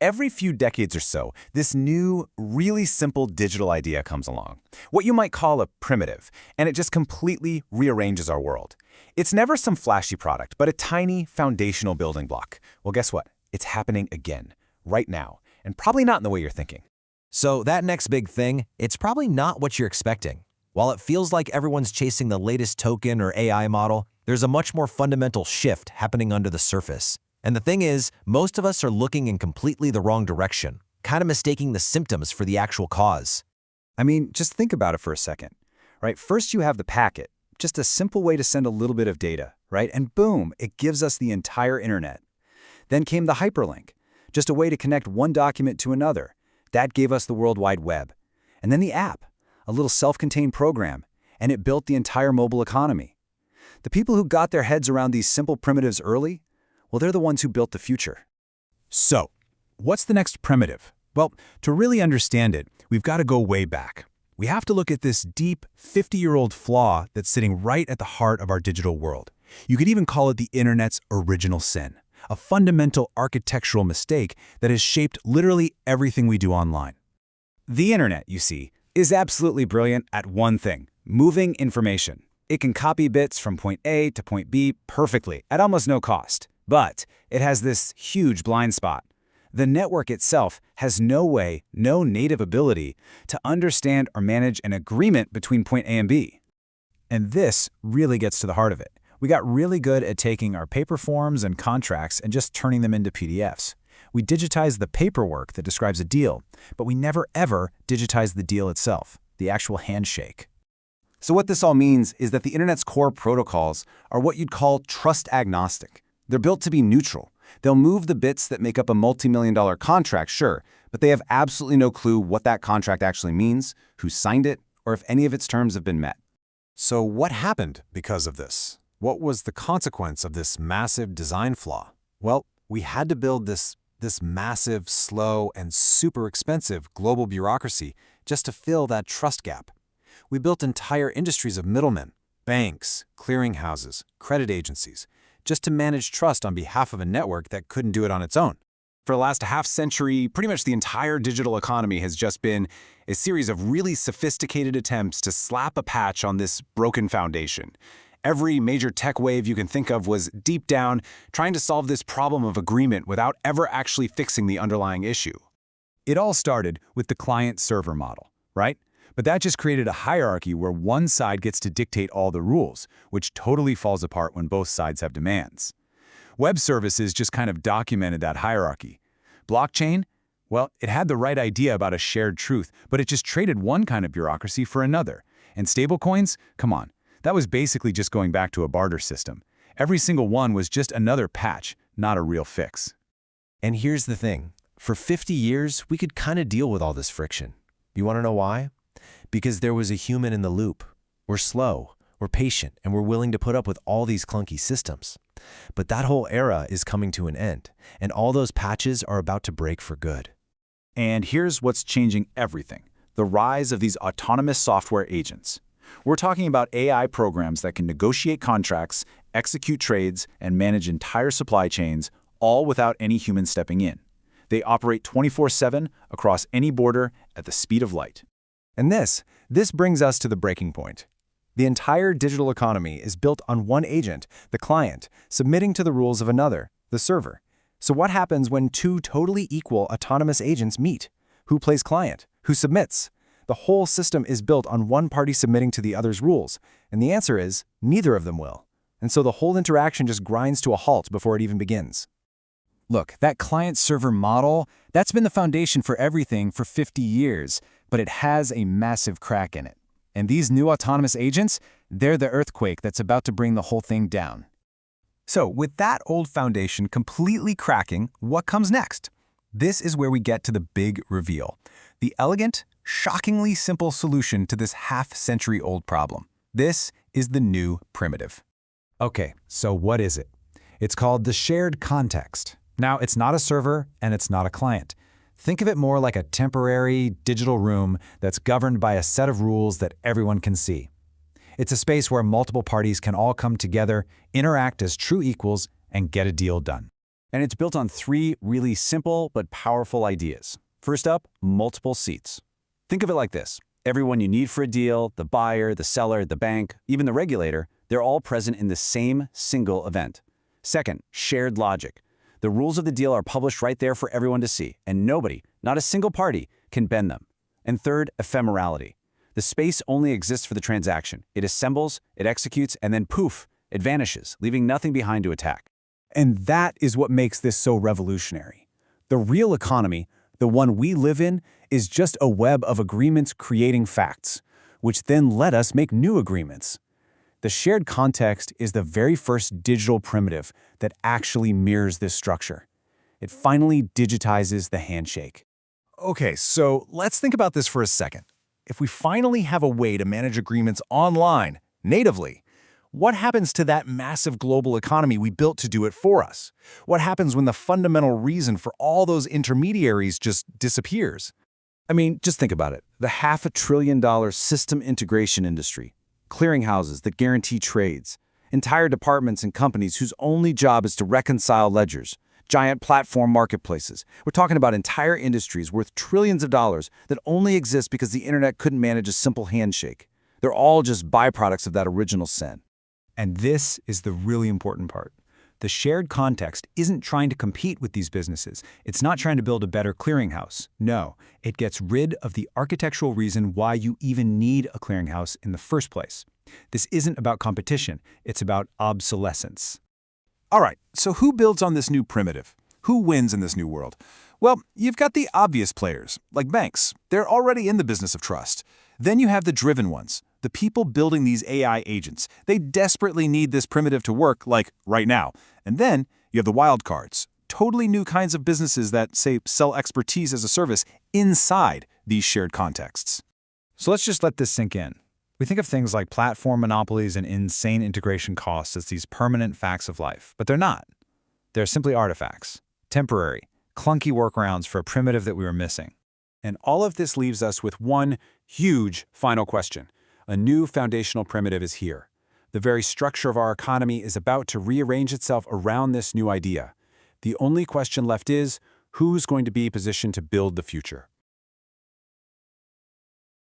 Every few decades or so, this new, really simple digital idea comes along. What you might call a primitive, and it just completely rearranges our world. It's never some flashy product, but a tiny, foundational building block. Well, guess what? It's happening again, right now, and probably not in the way you're thinking. So that next big thing, it's probably not what you're expecting. While it feels like everyone's chasing the latest token or AI model, there's a much more fundamental shift happening under the surface. And the thing is, most of us are looking in completely the wrong direction, kind of mistaking the symptoms for the actual cause. Just think about it for a second, right? First you have the packet, just a simple way to send a little bit of data, right? And boom, it gives us the entire internet. Then came the hyperlink, just a way to connect one document to another. That gave us the World Wide Web. And then the app, a little self-contained program, and it built the entire mobile economy. The people who got their heads around these simple primitives early, well, they're the ones who built the future. So, what's the next primitive? Well, to really understand it, we've got to go way back. We have to look at this deep, 50-year-old flaw that's sitting right at the heart of our digital world. You could even call it the internet's original sin, a fundamental architectural mistake that has shaped literally everything we do online. The internet, you see, is absolutely brilliant at one thing: moving information. It can copy bits from point A to point B perfectly at almost no cost. But it has this huge blind spot. The network itself has no native ability to understand or manage an agreement between point A and B. And this really gets to the heart of it. We got really good at taking our paper forms and contracts and just turning them into PDFs. We digitized the paperwork that describes a deal, but we never ever digitized the deal itself, the actual handshake. So what this all means is that the internet's core protocols are what you'd call trust agnostic. They're built to be neutral. They'll move the bits that make up a multi-million-dollar contract, sure, but they have absolutely no clue what that contract actually means, who signed it, or if any of its terms have been met. So what happened because of this? What was the consequence of this massive design flaw? Well, we had to build this massive, slow, and super expensive global bureaucracy just to fill that trust gap. We built entire industries of middlemen, banks, clearinghouses, credit agencies, just to manage trust on behalf of a network that couldn't do it on its own. For the last half-century, pretty much the entire digital economy has just been a series of really sophisticated attempts to slap a patch on this broken foundation. Every major tech wave you can think of was deep down trying to solve this problem of agreement without ever actually fixing the underlying issue. It all started with the client-server model, right? But that just created a hierarchy where one side gets to dictate all the rules, which totally falls apart when both sides have demands. Web services just kind of documented that hierarchy. Blockchain? Well, it had the right idea about a shared truth, but it just traded one kind of bureaucracy for another. And stablecoins? Come on. That was basically just going back to a barter system. Every single one was just another patch, not a real fix. And here's the thing. For 50 years, we could kind of deal with all this friction. You want to know why? Because there was a human in the loop. We're slow, we're patient, and we're willing to put up with all these clunky systems. But that whole era is coming to an end, and all those patches are about to break for good. And here's what's changing everything: the rise of these autonomous software agents. We're talking about AI programs that can negotiate contracts, execute trades, and manage entire supply chains, all without any human stepping in. They operate 24/7 across any border at the speed of light. And this brings us to the breaking point. The entire digital economy is built on one agent, the client, submitting to the rules of another, the server. So what happens when two totally equal autonomous agents meet? Who plays client? Who submits? The whole system is built on one party submitting to the other's rules, and the answer is neither of them will. And so the whole interaction just grinds to a halt before it even begins. Look, that client-server model, that's been the foundation for everything for 50 years, but it has a massive crack in it. And these new autonomous agents, they're the earthquake that's about to bring the whole thing down. So with that old foundation completely cracking, what comes next? This is where we get to the big reveal. The elegant, shockingly simple solution to this half-century-old problem. This is the new primitive. Okay, so what is it? It's called the shared context. Now, it's not a server and it's not a client. Think of it more like a temporary digital room that's governed by a set of rules that everyone can see. It's a space where multiple parties can all come together, interact as true equals, and get a deal done. And it's built on three really simple but powerful ideas. First up, multiple seats. Think of it like this. Everyone you need for a deal, the buyer, the seller, the bank, even the regulator, they're all present in the same single event. Second, shared logic. The rules of the deal are published right there for everyone to see, and nobody, not a single party, can bend them. And third, ephemerality. The space only exists for the transaction. It assembles, it executes, and then poof, it vanishes, leaving nothing behind to attack. And that is what makes this so revolutionary. The real economy, the one we live in, is just a web of agreements creating facts, which then let us make new agreements. The shared context is the very first digital primitive that actually mirrors this structure. It finally digitizes the handshake. Okay, so let's think about this for a second. If we finally have a way to manage agreements online, natively, what happens to that massive global economy we built to do it for us? What happens when the fundamental reason for all those intermediaries just disappears? I mean, just think about it. The $500 billion system integration industry, clearinghouses that guarantee trades, entire departments and companies whose only job is to reconcile ledgers, giant platform marketplaces. We're talking about entire industries worth trillions of dollars that only exist because the internet couldn't manage a simple handshake. They're all just byproducts of that original sin. And this is the really important part. The shared context isn't trying to compete with these businesses. It's not trying to build a better clearinghouse. No, it gets rid of the architectural reason why you even need a clearinghouse in the first place. This isn't about competition. It's about obsolescence. All right, so who builds on this new primitive? Who wins in this new world? Well, you've got the obvious players, like banks. They're already in the business of trust. Then you have the driven ones, the people building these AI agents. They desperately need this primitive to work, like right now. And then you have the wild cards, totally new kinds of businesses that, say, sell expertise as a service inside these shared contexts. So let's just let this sink in. We think of things like platform monopolies and insane integration costs as these permanent facts of life, but they're not. They're simply artifacts, temporary, clunky workarounds for a primitive that we were missing. And all of this leaves us with one huge final question. A new foundational primitive is here. The very structure of our economy is about to rearrange itself around this new idea. The only question left is, who's going to be positioned to build the future?